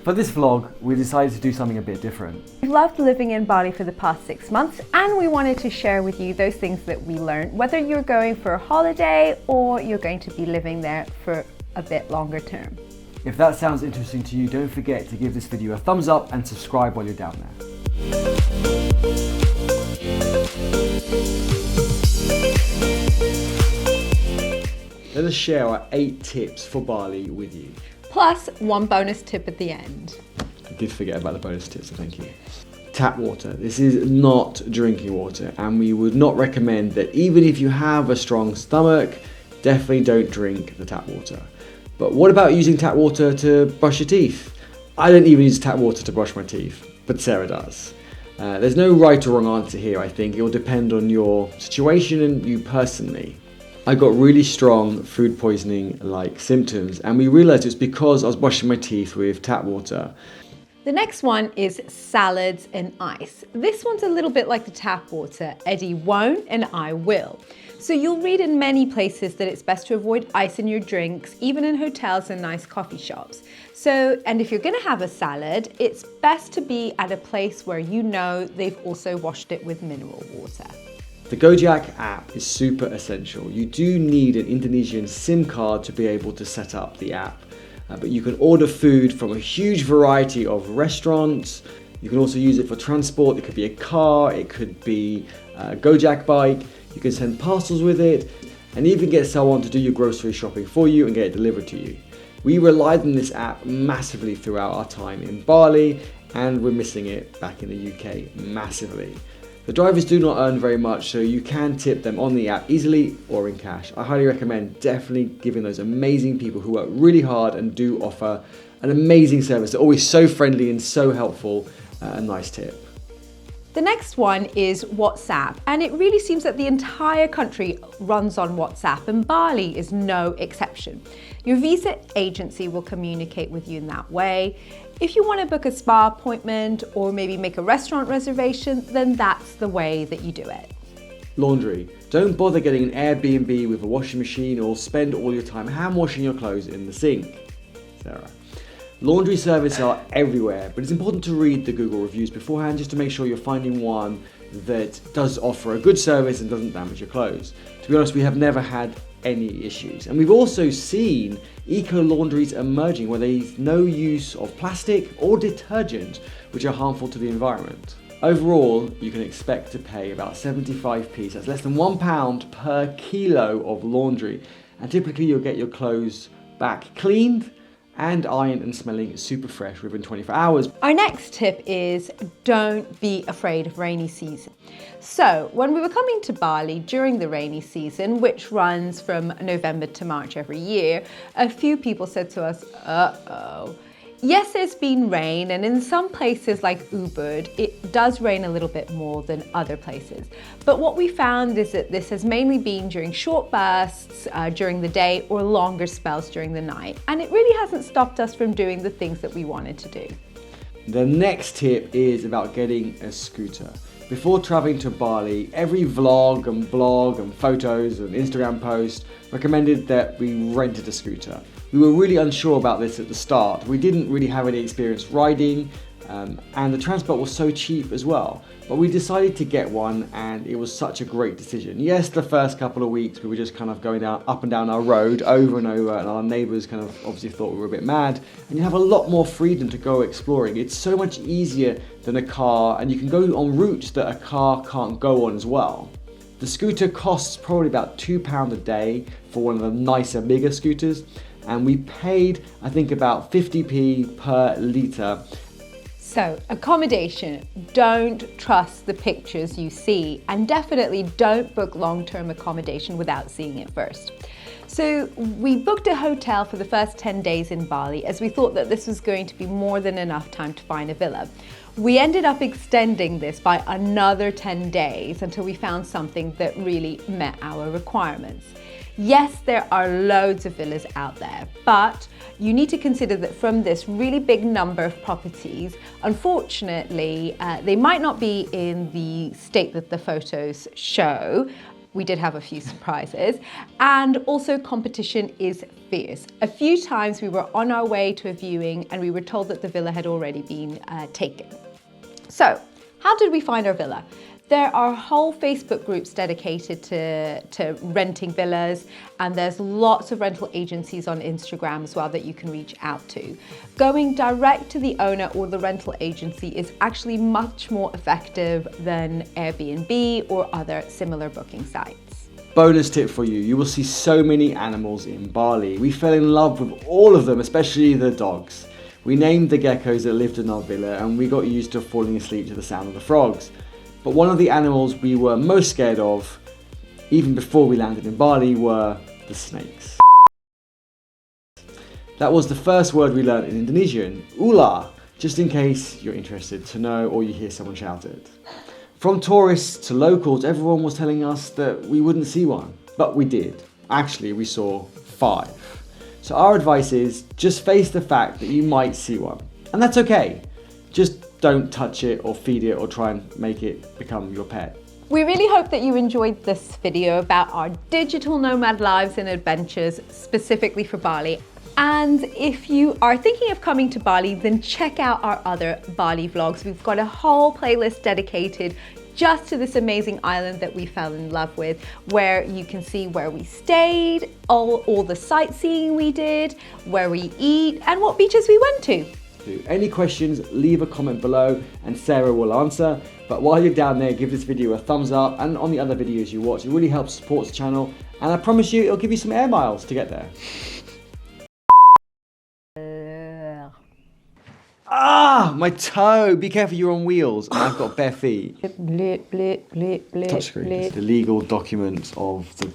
For this vlog, we decided to do something a bit different. We've loved living in Bali for the past 6 months, and we wanted to share with you those things that we learned, whether you're going for a holiday or you're going to be living there for a bit longer term. If that sounds interesting to you, don't forget to give this video a thumbs up and subscribe while you're down there. Let us share our 8 tips for Bali with you. Plus, one bonus tip at the end. I did forget about the bonus tips, so thank you. Tap water. This is not drinking water, and we would not recommend that. Even if you have a strong stomach, definitely don't drink the tap water. But what about using tap water to brush your teeth? I don't even use tap water to brush my teeth, but Sarah does. There's no right or wrong answer here, I think. It will depend on your situation and you personally. I got really strong food poisoning-like symptoms, and we realized it's because I was brushing my teeth with tap water. The next one is salads and ice. This one's a little bit like the tap water. Eddie won't and I will. So you'll read in many places that it's best to avoid ice in your drinks, even in hotels and nice coffee shops. And if you're gonna have a salad, it's best to be at a place where you know they've also washed it with mineral water. The Jek app is super essential. You do need an Indonesian SIM card to be able to set up the app. But you can order food from a huge variety of restaurants. You can also use it for transport. It could be a car, it could be a Gojek bike. You can send parcels with it and even get someone to do your grocery shopping for you and get it delivered to you. We relied on this app massively throughout our time in Bali, and we're missing it back in the UK massively. The drivers do not earn very much, so you can tip them on the app easily or in cash. I highly recommend definitely giving those amazing people who work really hard and do offer an amazing service. They're always so friendly and so helpful, a nice tip. The next one is WhatsApp, and it really seems that the entire country runs on WhatsApp, and Bali is no exception. Your visa agency will communicate with you in that way. If you want to book a spa appointment or maybe make a restaurant reservation, then that's the way that you do it. Laundry. Don't bother getting an Airbnb with a washing machine or spend all your time hand washing your clothes in the sink. Sarah. Laundry services are everywhere, but it's important to read the Google reviews beforehand just to make sure you're finding one that does offer a good service and doesn't damage your clothes. To be honest, we have never had any issues. And we've also seen eco laundries emerging where there's no use of plastic or detergent, which are harmful to the environment. Overall, you can expect to pay about 75p, that's less than £1 per kilo of laundry. And typically you'll get your clothes back cleaned and ironed and smelling super fresh within 24 hours. Our next tip is don't be afraid of rainy season. So when we were coming to Bali during the rainy season, which runs from November to March every year, a few people said to us, uh-oh. Yes, there's been rain, and in some places like Ubud, it does rain a little bit more than other places. But what we found is that this has mainly been during short bursts during the day or longer spells during the night. And it really hasn't stopped us from doing the things that we wanted to do. The next tip is about getting a scooter. Before traveling to Bali, every vlog and blog and photos and Instagram post recommended that we rented a scooter. We were really unsure about this at the start. We didn't really have any experience riding, and the transport was so cheap as well. But we decided to get one, and it was such a great decision. Yes, the first couple of weeks we were just kind of going up and down our road over and over, and our neighbours kind of obviously thought we were a bit mad. And you have a lot more freedom to go exploring. It's so much easier than a car, and you can go on routes that a car can't go on as well. The scooter costs probably about £2 a day for one of the nicer, bigger scooters. And we paid, I think, about 50p per litre. So, accommodation, don't trust the pictures you see, and definitely don't book long-term accommodation without seeing it first. So we booked a hotel for the first 10 days in Bali as we thought that this was going to be more than enough time to find a villa. We ended up extending this by another 10 days until we found something that really met our requirements. Yes, there are loads of villas out there, but you need to consider that from this really big number of properties, unfortunately, they might not be in the state that the photos show, we did have a few surprises, and also competition is fierce. A few times we were on our way to a viewing and we were told that the villa had already been taken. So, how did we find our villa? There are whole Facebook groups dedicated to renting villas, and there's lots of rental agencies on Instagram as well that you can reach out to. Going direct to the owner or the rental agency is actually much more effective than Airbnb or other similar booking sites. Bonus tip for you, you will see so many animals in Bali. We fell in love with all of them, especially the dogs. We named the geckos that lived in our villa, and we got used to falling asleep to the sound of the frogs. But one of the animals we were most scared of, even before we landed in Bali, were the snakes. That was the first word we learned in Indonesian, ula, just in case you're interested to know or you hear someone shout it. From tourists to locals, everyone was telling us that we wouldn't see one, but we did. Actually, we saw 5. So our advice is just face the fact that you might see one, and that's okay. Just don't touch it or feed it or try and make it become your pet. We really hope that you enjoyed this video about our digital nomad lives and adventures specifically for Bali. And if you are thinking of coming to Bali, then check out our other Bali vlogs. We've got a whole playlist dedicated just to this amazing island that we fell in love with, where you can see where we stayed, all the sightseeing we did, where we eat, and what beaches we went to. Any questions, leave a comment below and Sarah will answer. But while you're down there, give this video a thumbs up, and on the other videos you watch, it really helps support the channel, and I promise you it'll give you some air miles to get there. Ah, my toe! Be careful, you're on wheels and I've got bare feet. Blip, blip, blip, blip, Touchscreen. blip. It's the legal document of the